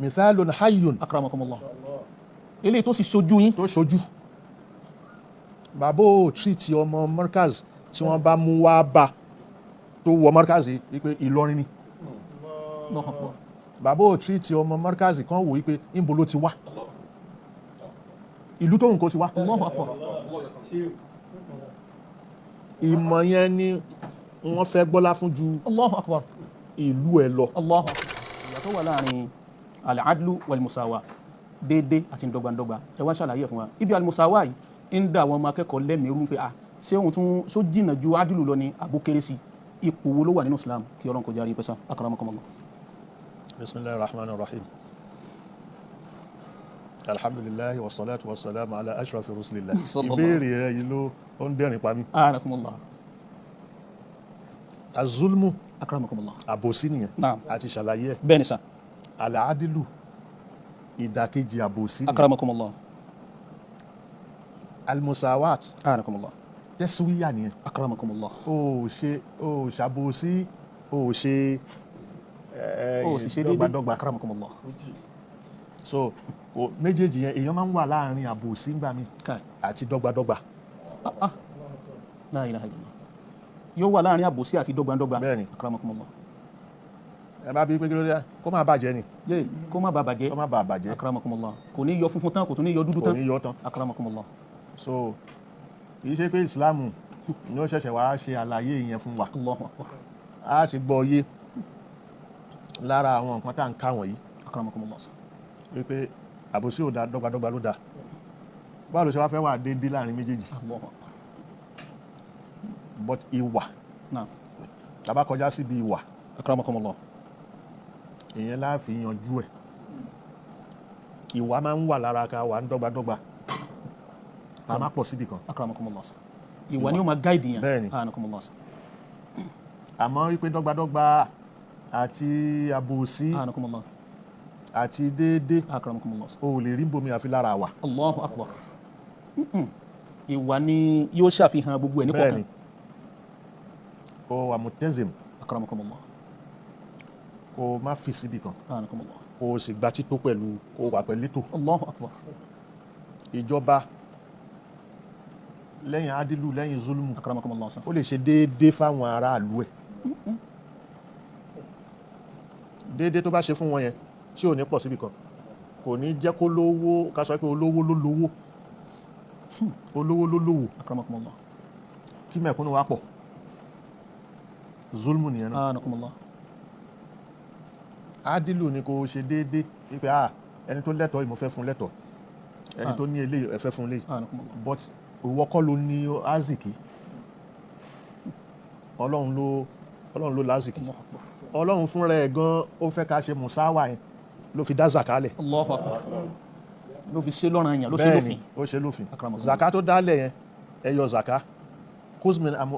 mithalun hayyun. akramakumullah eléyìí tó sì ṣojú yín. tó ṣojú. bàbá ò tírìtì ọmọ Markaz tí wọ́n bá mú wá bá tó wọ Markaz wípé Ìlọrin ni. bàbá ò tírìtì ọmọ Markaz kan wò wípé níbo ló ti wá ìlú tóun kò sí wá. ìmọ̀ yẹn ni wọ́n fẹ́ gbọ́lá fún ju Allahu akbar ìlú ẹ lọ. Allahu akbar. ìyàtọ̀ wà láàrin al-adlu wal-musawa déédé àti ndọ́gbandọ́gba ẹ wá ṣàlàyé fún wa ibi al-musawa yìí ń dá àwọn ọmọ akẹ́kọ̀ọ́ lẹ́mìíràn pé ṣé òun tún só jìnnà ju adìlú lọ ní àbó kéré sí ipò wo ló wà nínú Islam kí Ọlọ́run kó járe pẹ́sà akramakumullah. bismillahir rahmanir rahim alhamdulillahi wassalatu wassalamu ala ashrafi rusulillah. ìbéèrè ẹ yìí ló ń dẹ́rìn pa mí. akramakumullah. azulmu akramakumullah. àbòsí nìyẹn àti ṣàlàyé ẹ. bẹ́ẹ̀ ni sà. al-adilu ìdàkejì àbòsí nìyẹn. akramakumullah. al-musawat akramakumullah. tẹ́síwíyà nìyẹn. akramakumullah. o ṣàbòsí o ṣe dọ́gbadọ́gba. akramakumullah. so méjèèjì yẹn èèyàn máa ń wà láàrin àbòsí ńgbà mi àti dọ́gbadọ́gba. la ilaha illallah. yóò wà láàrin àbòsí àti dọ́gbadọ́gba. bẹ́ẹ̀ni. akramakumullah. ẹ bá bí pé kí ló dé kó má bàjẹ́ ni. kó má bàa bàjẹ́. kó má bàa bàjẹ́. akramakumullah. kò ní yọ funfun tán kò tún ní yọ dúdú tán. kò ní yọ tán. akramakumullah. so kì í ṣe pé ìsìláàmù ni ó ṣẹ̀ṣẹ̀ wá ṣe àlàyé yẹn fún wa. Allahu akbar. a ti gbọ́ yé lára àwọn nǹkan tá à ń ká wọ̀nyí. akramakumullah. wípé àbòsí ò dá dọ́gbadọ́gba ló dá báwo ló ṣe wá fẹ́ wà déédé láàrin méjèèjì. Allahu akbar. but ìwà tàbá kọjá síbi ìwà. akramakumullah. ìyẹn láàfin yanjú ẹ̀ ìwà máa ń wà lára ká wà ń dọ́gbadọ́gba a máa pọ̀ síbi kan. akramakumullah. ìwà ni ó máa gáìdì yẹn. bẹ́ẹ̀ni. akramakumullah. àmọ́ wípé dọ́gbadọ́gba àti àbòsí akramakumullah. àti déédé akramakumullah. o ò lè rí bomi àfi lára wa. Allahu akbar. ìwà ni yóò ṣàfihàn gbogbo ẹ̀ ní kọ̀ọ̀kan. bẹ́ẹ̀ni kó wà mutazim. akramakumullah. kó má fi síbi kan. akramakumullah. kó o sì gba tító pẹ̀lú kó o wà pẹ̀lú ètò. Allahu akbar. ìjọba lẹ́yìn adilu lẹ́yìn zulmu akramakumullah. ó lè ṣe déédé fáwọn aráàlú ẹ̀. déédé tó bá ṣe fún wọn yẹn tí ò ní pọ̀ síbi kan kò ní jẹ́ kó lówó ká sọ pé olówó ló lówó olówó ló lówó. akramakumullah. kí mẹ̀kúnnù wá pọ̀ zulmu nìyẹn náà. akramakumullah. adilu ni kò ṣe déédé wípé ẹni tó lẹ́tọ̀ọ́ ìmọ̀ fẹ́ fún lẹ́tọ̀ọ́ ẹni tó ní eléyìí ẹ fẹ́ fún eléyìí but ìwọ kọ́ ló ní aziki ọlọ́run ló láziki ọlọ́run fúnra ẹ̀ gan ó fẹ́ ká ṣe musawa yẹn ló fi dá zaka lẹ̀. Allahu akbar. ló fi ṣe lọ́ràn yẹn ló ṣe lófin. bẹ́ẹ̀ni ó ṣe lófin zaka tó dálẹ̀ yẹn ẹ yọ zaka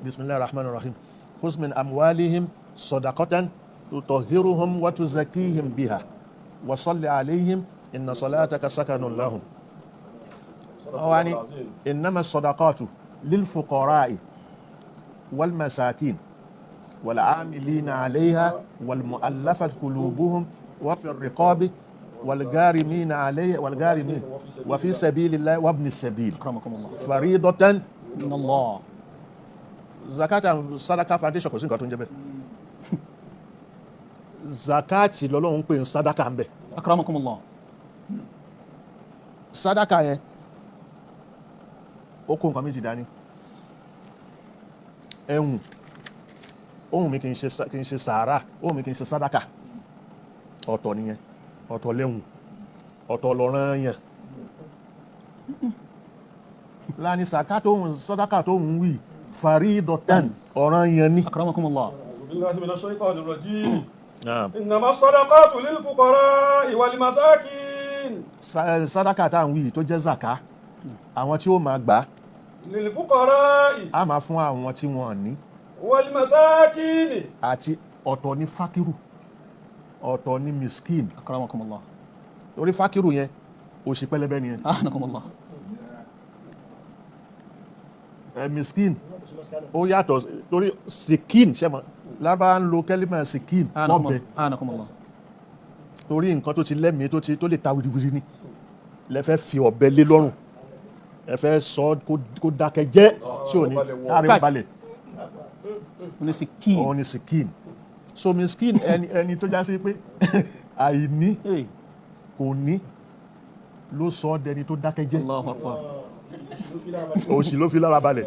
bismillahir rahmanir rahim khuz min amwalihim sadaqatan tutahhiruhum wa tuzakkihim biha wa salli alayhim inna salataka sakanun lahum. wani innama sadaqatu lil fuqara'i wal masakin wal amilina 'alayha wal mu'allafat qulubuhum wa fi ar-riqabi wal gharimina 'alayha wal gharimin wa fi sabilillahi wa ibn as-sabil faridatan min Allah. zakat and sadaqa foundation kò sí nǹkan tó ń jẹ́ bẹ́ẹ̀ zakati lọ́lọ́run pè ń sadaqa ń bẹ. akramakumullah. sadaqa yẹn ó kó nǹkan méjì dání ẹ̀hùn ohun mi kì í ṣe sàárà ohun mi kì í ṣe sàdákà ọ̀tọ̀ nìyẹn ọ̀tọ̀ lẹ́hùn ọ̀tọ̀ lọ́rán yẹn láàrin sàdákà tó ń wí faridatan ọ̀ràn yẹn ní. akramakumullah. billahi minash shaitanir rajim. innama sadaqatu lil fuqara'i wal masakin. sàdákà tá à ń wí tó jẹ́ zaka àwọn tí ó máa gbà lil fuqara'i á máa fún àwọn tí wọ́n ní wal masakini àti ọ̀tọ̀ ní fakiru ọ̀tọ̀ ní miskin. akramakumullah. orí fakiru yẹn òṣì pẹlẹbẹ nìyẹn. akramakumullah. miskin ó yàtọ̀ torí sikin ṣẹ́mọ̀ lábá ń lo kẹ́límà sikin fọ́bẹ̀ akramakumullah. torí nǹkan tó ti lẹ́mìí tó lè ta wìrìwìrì ni lẹ fẹ́ fi ọ̀bẹ lé lọ́rùn ẹ fẹ́ sọ kó dákẹ́ jẹ́ tí ò ní káàrin balẹ̀ òun ni sikin so miskin ẹni tó já sí pé àìní kò ní ló sọ ọ́ dẹni tó dákẹ́ jẹ́ òṣì ló fi lára balẹ̀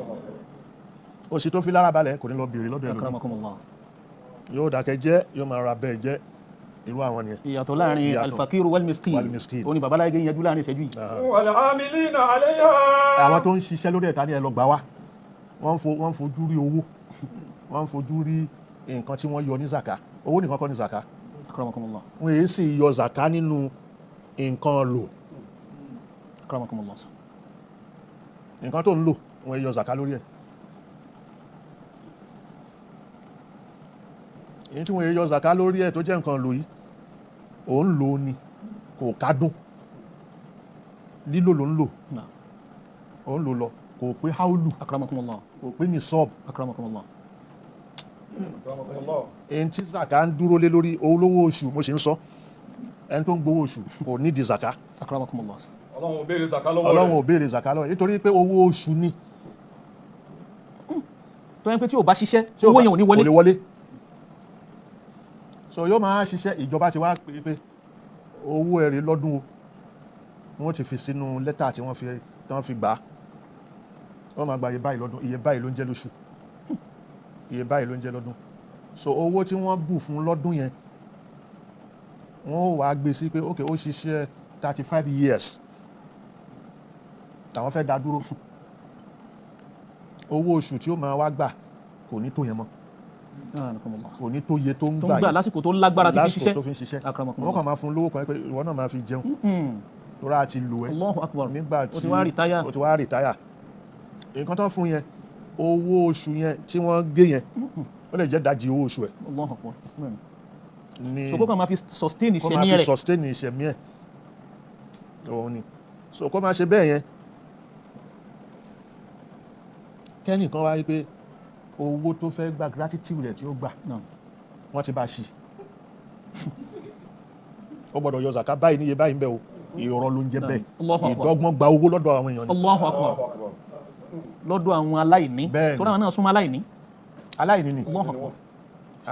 òṣì tó fi lára balẹ̀ kò ní lọ bèèrè lọ́dọ̀ ẹlòmíì yóò dákẹ́ jẹ́ yóò máa ra bẹ́ẹ̀ jẹ́ irú àwọn nìyẹn. ìyàtọ̀ láàrin alfakiru walmiskin ó ní babaláyé gé yanjú láàrin ìṣẹ́jú yìí. wal amilina alayha. àwọn tó ń ṣiṣẹ́ lórí ẹ̀ta ní ẹ lọ gbà wá wọ́n ń fojú rí owó wọ́n ń fojú rí nǹkan tí wọ́n yọ ní zaka owó nìkan kọ́ ní zaka akramakumullah wọ́n èyí sì yọ zaka nínú nǹkan lò akramakumullah nǹkan tó ń lò wọ́n yọ zaka lórí ẹ̀ èyí tí wọ́n yọ zaka lórí ẹ̀ tó jẹ́ nǹkan lò yìí òun lò ní kò kádùn lílò ló ń lò òun lò lọ kò pé haulu akramakumullah kò pé ní sọ́ọ̀bù akramakumullah èyí tí zaka ń dúró lé lórí olówó oṣù mo ṣe ń sọ ẹni tó ń gbowó oṣù kò nídìí zaka akramakumullah ọlọ́run ò béèrè zaka lọ́wọ́ rẹ̀ ọlọ́run ò béèrè zaka lọ́wọ́ nítorí pé owó oṣù ni tó yẹn pé tí ò bá ṣiṣẹ́ owó yẹn ò ní wọlé so yóò máa ṣiṣẹ́ ìjọba ti wá pé owó ẹ̀rẹ̀ lọ́dún o wọ́n ti fi sínú lẹ́tà tí wọ́n fi gbà á wọ́n máa gba iye báyìí lọ́dún iye báyìí ló ń jẹ́ lóṣù iye báyìí ló ń jẹ́ lọ́dún so owó tí wọ́n bù fún lọ́dún yẹn wọ́n wá gbé sí pé ok ó ṣiṣẹ́ 35 years àwọn fẹ́ dá dúró owó oṣù tí ó máa wá gbà kò ní tó yẹn mọ́ kò ní tó yẹ tó ń gbà lásìkò tó lágbára ti fi lásìkò tó fi ń ṣiṣẹ́ wọ́n kàn máa fún lówó kan pé ìwọ náà máa fi jẹun tó rà á ti lò ẹ́ nígbà tí ó ti wá rìtáyà nǹkan tó ń fún yẹn owó oṣù yẹn tí wọ́n gé yẹn ó lè jẹ́ dájì owó oṣù ẹ̀ so kó kàn máa fi sustain ìṣẹ̀mí rẹ̀ kó máa fi sustain ìṣẹ̀mí ẹ̀ òun ni so kó máa ṣe bẹ́ẹ̀ yẹn kẹ́nìkan wá rí pé owó tó fẹ́ gba gratitude rẹ̀ tí ó gbà wọ́n ti bá ṣì ó gbọ́dọ̀ yọ zaka báyìí níye báyìí ń bẹ o ìrọ̀ ló ń jẹ́ bẹ́ẹ̀ ìdọ́gbọ́n gba owó lọ́dọ̀ àwọn èèyàn ni. Allahu Akbar lọ́dọ̀ àwọn aláìní tó náà náà súnmọ́ aláìní. aláìní ni Allahu Akbar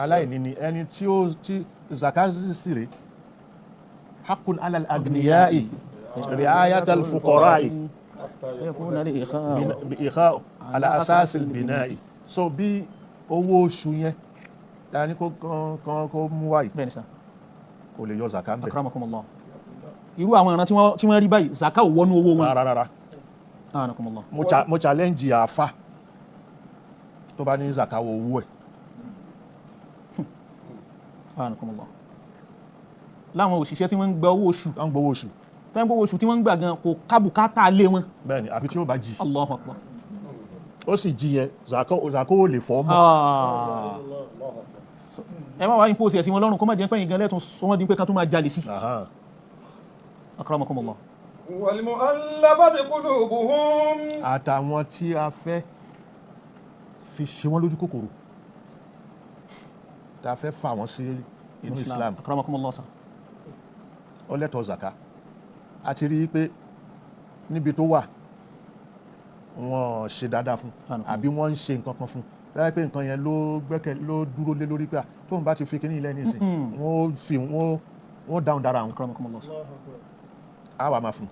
aláìní ni ẹni tí zaka sì rè haqqun alal agniyai ri'ayatal fuqara'i bi ikha ala asasil bina'i so bí owó oṣù yẹn ta ní kó mú wáyìí kò lè yọ zaka ń bẹ̀. akramakumullah irú àwọn ìran tí wọ́n rí báyìí zaka ò wọnú owó wọn. rárá mo challenge àfà tó bá ní zaka wọ owó ẹ̀. láwọn òṣìṣẹ́ tí wọ́n ń gba owó oṣù wọ́n ń gbowó oṣù tí wọ́n ń gbowó oṣù tí wọ́n ń gbà gan kò kábùkátà lé wọn. bẹ́ẹ̀ni àfi tí ó bá jí. Allahu Akbar ó sì jí yẹn zaka ó lè fọ́ mọ́. ẹ má wá yín pósì ẹ̀sìn wọn lọ́rùn kó má jẹ́ pẹ́yìn gan lẹ́tún sọmọ́ dín pé ká tún máa jalè sí. akramakumullah. wal mu'allafati qulubuhum. àtàwọn tí a fẹ́ fi ṣe wọ́n lójú kòkòrò tá a fẹ́ fà wọ́n sí inú Islam. akramakumullah sa. ó lẹ́tọ̀ọ́ zaka a ti rí i pé níbi tó wà wọ́n ṣe dáadáa fún àbí wọ́n ń ṣe nǹkan kan fún láyé pé nǹkan yẹn ló dúró lé lórí pé tóun bá ti fi kíní ilẹ̀ nísìn wọ́n dáhùn dára àwọn a wà máa fún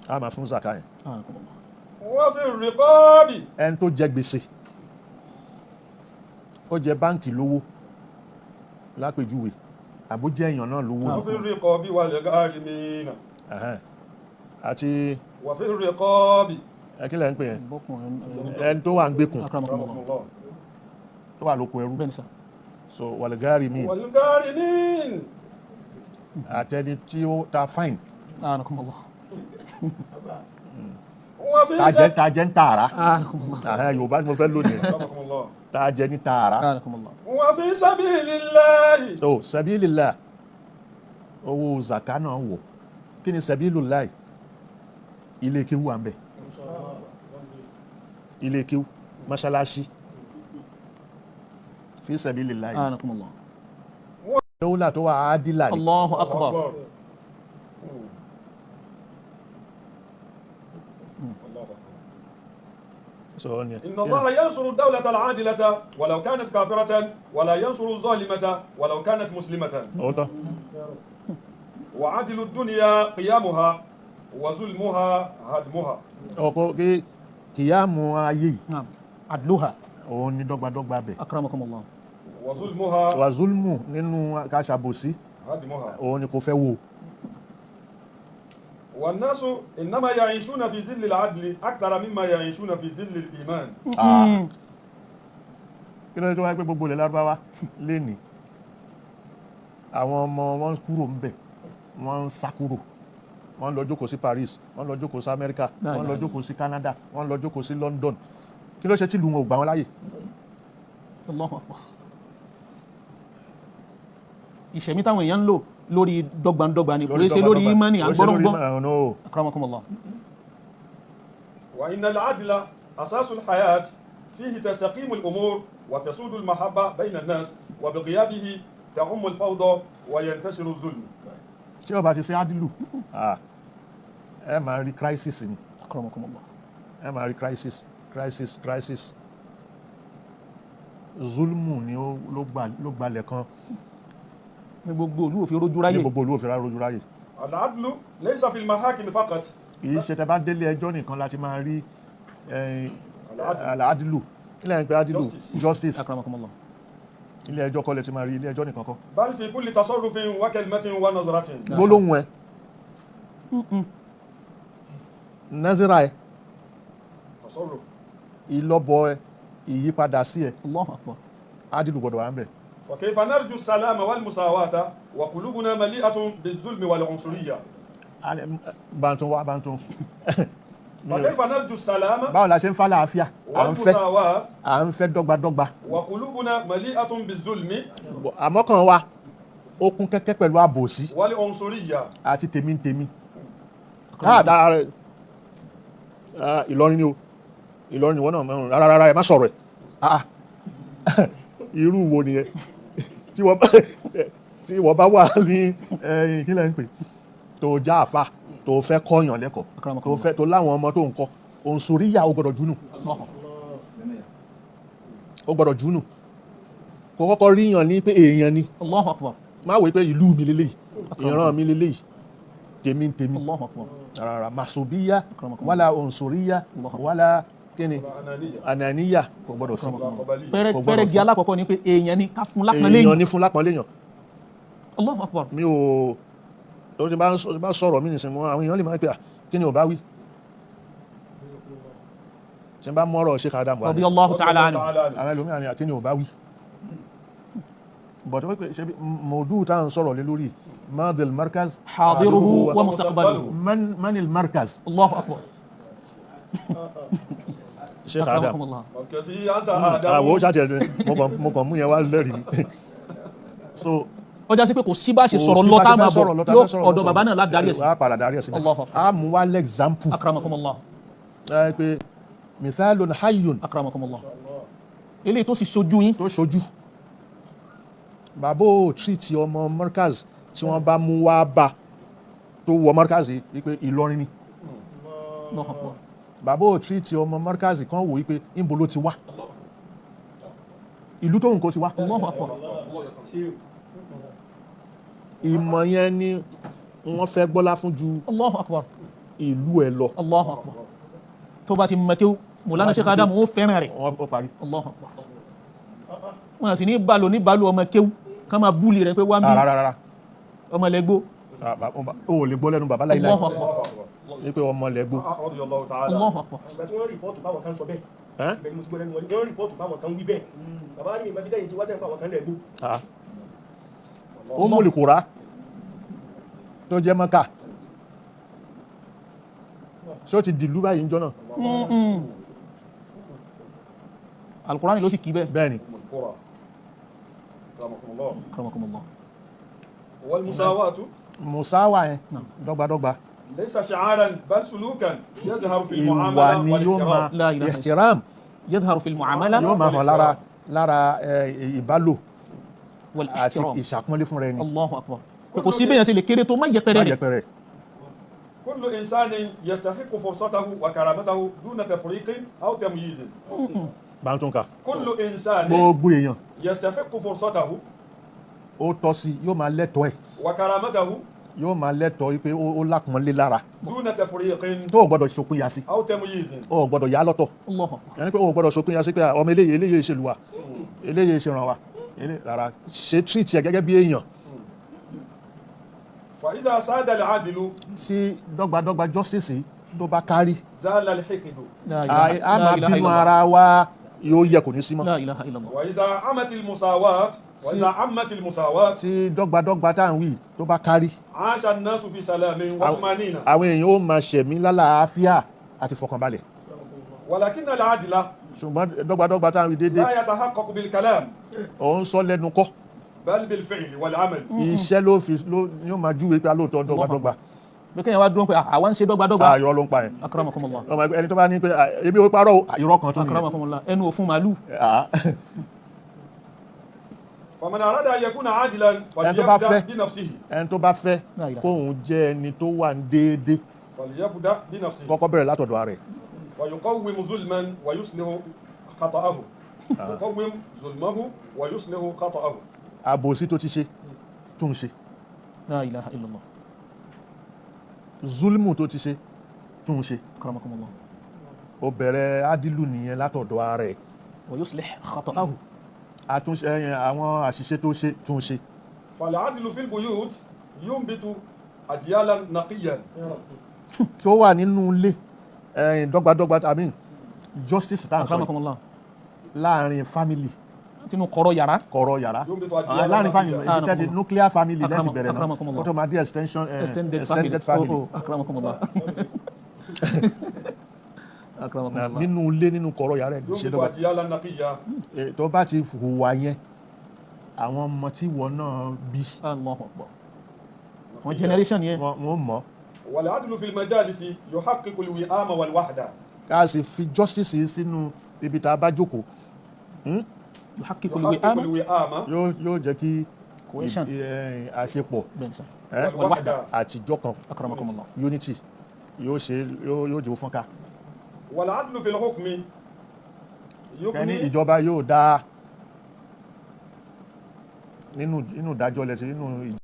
a máa fún zaka yẹn. wọ́n fi rìkọ́ọ̀dì. ẹni tó jẹ gbèsè ó jẹ báǹkì lówó lápèjúwe àbójẹ́ èèyàn náà lówó. wọ́n fi rìkọ́ọ̀bì wà lẹ́gàárì mìíràn. àti wà fi rìkọ́ọ̀bì. kí lẹ́ ń pè yẹn ẹni tó wà ń gbèkùn tó wà lóko ẹrú so wàlgárì míì àtẹni tí ó ta fine tàjẹ́ ń tààrà Yorùbá ni mo fẹ́ lónìí tàjẹ́ ní tààrà wa fi sabilillahi. sabilillah owó zaka náà wọ̀ kí ni sabilillah ilé kéwú wà ń bẹ̀ ilé kéwú mọ́ṣáláṣí fi sabilillah. dawla tó wà adila ni. Allahu akbar. So إن الله ينصر الدولة العادلة ولو كانت كافرة ولا ينصر الظالمة ولو كانت مسلمة وعدل الدنيا قيامها وظلمها هدمها. ọkọ kí kìyàmù ayé Naam. Adluha. òun ni dọ́gbadọ́gba bẹ̀. Akramakumullah. وظلمها wà zulmu nínú káṣàbòsí هدمها. òun ni kò fẹ́ wò. والناس إنما يعيشون في ظل العدل أكثر مما يعيشون في ظل الإيمان. kí ló dé tó wáyé pé gbogbo ilẹ̀ lárúbáwá lénìí àwọn ọmọ wọn kúrò ń bẹ̀ wọ́n ń sá kúrò wọ́n lọ jókòó sí Paris wọ́n lọ jókòó sí Amẹ́ríkà wọ́n lọ jókòó sí Canada wọ́n lọ jókòó sí London kí ló ṣe tí ìlú wọn ò gbà wọn láyè. Allahu akbar. Ìṣẹ̀mí táwọn èèyàn ń lò lórí dọ́gbandọ́gba ni kò ṣe lórí ìmánì àgbọ́rọ̀gbọ́n. Akramakumullah. وإن العدل أساس الحياة فيه تستقيم الأمور وتسود المحبة بين الناس وبغيابه تعم الفوضى وينتشر الظلم. tí ó bá ti ṣe adilu ẹ máa rí crisis ni. Akramakumullah. ẹ máa rí crisis zulmu ni ló gbalẹ̀ kan ní gbogbo olú òfin rojú ráyè. ní gbogbo olú òfin rojú ráyè. العدل ليس في المحاكم فقط. kìí ṣe tẹ́ bá délé ẹjọ́ nìkan láti máa rí adilu ilé ẹ̀ńpẹ́ adilu justice Akramakumullah. ilé ẹjọ́ kọ́ lẹ ti máa rí ilé ẹjọ́ nìkan kọ́. بل في كل تصرف وكلمة ونظرة. gbólóhùn ẹ nazira ẹ تصرف. ìlọ́bọ ẹ ìyípadà sí ẹ Allahu akbar. adilu gbọdọ̀ wà ń bẹ̀. وكيف نرجو السلام والمساواة وقلوبنا مليئة بالظلم والعنصرية. bàtún فكيف نرجو السلام báwo la ṣe ń fà láàfíà والمساواة à ń fẹ́ dọ́gbadọ́gba وقلوبنا مليئة بالظلم àmọ́kàn wa ó kún kẹ́kẹ́ pẹ̀lú àbòsí والعنصرية. àti tèmítèmí. dáadáa rẹ Ìlọrin ni o Ìlọrin ni wọ́n náà mẹ́rin rárá ẹ má sọ̀rọ̀ ẹ̀ irú wo nìyẹn tí wọ́n bá wà ní kí lẹ́ ń pè tó já àfà tó fẹ́ kọ́yàn lẹ́kọ̀ọ́ tó láwọn ọmọ tó ń kọ́ òǹsoríyà ó gbọ́dọ̀ júnù ó gbọ́dọ̀ júnù kò kọ́kọ́ ríyàn ní pé èèyàn ni Allahu akbar. má wò pé ìlú mi lélẹ́yìí ìran mi lélẹ́yìí tèmi Allahu akbar. rárá màsòbíyà wàlà òǹsoríyà wàlà kíni ànàníyà kò gbọ́dọ̀ sí. pẹ́rẹ́ di alákọ̀ọ́kọ́ ni pé èèyàn ni ká fún lápọ̀nlé èèyàn ní fún lápọ̀nlé yàn. Allahu akbar. mi ò tó ti bá sọ̀rọ̀ mí nìsín mọ́ àwọn èèyàn lè máa ń pè kí ni ò bá wí. tí n bá mọ́rọ̀ Sheikh Adam wà ní Radiyallahu ta'ala anhu. àwọn ẹlòmíràn ni kí ni ò bá wí. bọ̀dọ̀ wípé ṣe bí mọ̀ọ́dù tá à ń sọ̀rọ̀ lé lórí madil markaz hadiruhu wa mustaqbaluhu. manil markaz. Allahu akbar. Sheikh Adam Akramakumullah. مركزي أنت آدم. àwọn ṣàtẹ̀ mo kàn mú yẹn wá lẹ́rìí ni. so ó já sí pé kò sí bá ṣe sọ̀rọ̀ lọ́tà máa bọ̀ yóò ọ̀dọ̀ bàbá náà láti darí ẹ̀sìn. wàá padà darí ẹ̀sìn. Allahu akbar. a mú wá lẹ́gzámpù. Akramakumullah. pé mithalun hayyun Akramakumullah. eléyìí tó sì ṣojú yín. tó ṣojú. bàbá ò tírìtì ọmọ Markaz tí wọ́n bá mú wá bá tó wọ Markaz yìí wípé Ìlọrin ni. Allahu akbar. bàbá ò tírìtì ọmọ Markaz kan wò wípé níbo ló ti wá ìlú tóun kò ti wá. Allahu akbar. ìmọ̀ yẹn ni wọ́n fẹ́ gbọ́lá fún ju Allahu akbar. ìlú ẹ lọ. Allahu akbar. tó bá ti mọ̀ kí Mọ̀lánà Sheikh Adam ó fẹ́ràn rẹ̀. wọ́n parí. Allahu akbar. wọ́n sì ní balo ọmọ kéwú ká máa búlì rẹ̀ pé wá ń bí rárá ọmọ lẹ́gbó. o ò lè gbọ́ lẹ́nu bàbá láìláì Allahu akbar. ní pé ọmọ lẹ́gbó. رضي الله تعالى. Allahu akbar. ìgbà tí wọ́n rìpọ́ọ̀tù báwọn kan sọ bẹ́ẹ̀ ìbẹ̀rù mo ti gbọ́ lẹ́nu wọn wọ́n rìpọ́ọ̀tù báwọn kan wí bẹ́ẹ̀ bàbá ní ìmọ̀ títẹ̀yìn tí wá tẹ̀ ń pa àwọn kan lẹ́gbó. ó mú olùkóra tó jẹ́ Mọ́kà ṣé ó ti dìlú báyìí ń jọ náà. Al-Qur'ani ló sì kí bẹ́ẹ̀. bẹ́ẹ̀ni. القرى. رحمكم الله. Akramakumullah. والمساواة musawa yẹn dọ́gbadọ́gba ليس شعارا بل سلوكا يظهر في ìwà المعاملة ni yóò máa والاحترام. La ilaha ihtiram yadhharu fil mu'amala. yóò máa hàn lára ìbálò wal àti ihtiram. ìṣàpọ́nlé fúnra ẹni. Allahu akbar. Pé kò sí bẹ́yàn ṣe lè kéré tó má yẹpẹrẹ má rẹ̀. yẹpẹrẹ. كل إنسان يستحق فرصته وكرامته دون تفريق أو تمييز. bá ń tún ka. كل إنسان gbogbo èèyàn يستحق فرصته ó tọ́ sí yóò máa lẹ́tọ̀ọ́ ẹ̀ وكرامته yóò máa lẹ́tọ̀ọ́ pé ó lápọ́nlé lára دون تفريق tó o gbọ́dọ̀ ṣòpinya sí أو تمييز. o gbọ́dọ̀ yà á lọ́tọ̀ Allahu akbar. yẹn ni pé o gbọ́dọ̀ ṣòpinya sí pé ọmọ eléyìí ṣe lù wá eléyìí ṣe ràn wá rárá ṣe treat ẹ gẹ́gẹ́ bí èèyàn. فإذا ساد العدل tí dọ́gbadọ́gba justice tó bá kárí زال الحقد. La a ilaha máa illa bínú Allah. ara wa yóò yẹ kò ní sí mọ́. La ilaha illa Allah. وإذا عمت المساواة وإذا عمت المساواة tí dọ́gbadọ́gba tá à ń wí tó bá kárí عاش الناس في سلام وطمأنينة. àwọn èèyàn ó máa ṣẹ̀mí lálàáfíà àti fọkànbalẹ̀. ولكن العدل ṣùgbọ́n dọ́gbadọ́gba tá à ń wí déédéé لا يتحقق بالكلام òun sọ lẹ́nu kọ́ بل بالفعل والعمل. iṣẹ́ yóò máa júwe pé alóòótọ́ dọ́gbadọ́gba Bí kéèyàn wá dúró pé àwa ń ṣe dọ́gbadọ́gba. ayọ̀ ló ń pa ẹ̀. Akramakumullah. ọmọ ẹni tó bá ní pé ebi ó parọ́ irọ́ kan tó nìyẹn. Akramakumullah. Ẹnu òfun màálù. فمن أراد أن يكون عادلا ẹni tó bá فليبدأ fẹ́ بنفسه. ẹni tó bá fẹ́ kóun jẹ́ ẹni tó wà ní déédéé فليبدأ بنفسه kọ́kọ́ bẹ̀rẹ̀ látọ̀dọ̀ rẹ̀. ويقوم ظلما ويصلح خطأه. يقوم ظلمه ويصلح خطأه. àbòsí tó ti ṣe tún ṣe La ilaha illa Allah. zulmu tó ti ṣe tún ṣe Akramakumullah. ó bẹ̀rẹ̀ adilu nìyẹn látọ̀dọ̀ rẹ̀. Wa yuslih khata'ahu. àtúnṣe àwọn àṣìṣe tó ṣe tún ṣe. فالعدل في البيوت ينبت أجيالا نقيا. kí ó wà nínú ilé dọ́gbadọ́gba tàbí justice tá à ń sọ yìí Akramakumullah. láàrin family Tinú kọ̀rọ̀ yàrá. kọ̀rọ̀ yàrá ينبت أجيالا láàrin family نقيا. ibi tẹ́tí nuclear family lẹ́sìn bẹ̀rẹ̀ náà Akramakumullah. kó tó máa dé extended Extended family. Oh, akramakumullah. Akramakumullah. nínú ilé nínú kọ̀rọ̀ yàrá ẹ̀ ṣe ينبت dọ́gba أجيالا نقيا. tó bá ti hùwà yẹn àwọn ọmọ tí wọ́n náà bí Allahu akbar. Àwọn generation yẹn. wọ́n mọ̀ والعدل في المجالس يحقق الوئام والوحدة. ká sì fi justice yìí sínú ibi tá a bá jókòó Yuhaqqiqu يحقق al-wi'ama. الوئام yóò jẹ́ kí Cohesion. àṣepọ̀ Bẹ́ẹ̀ni sà. والوحدة. àtijọ́ kan Akramakumullah. unity yóò jẹ́ fọ́nká. والعدل في الحكم ẹni يبني ìjọba yóò dá nínú ìdájọ́ lẹ́sìn nínú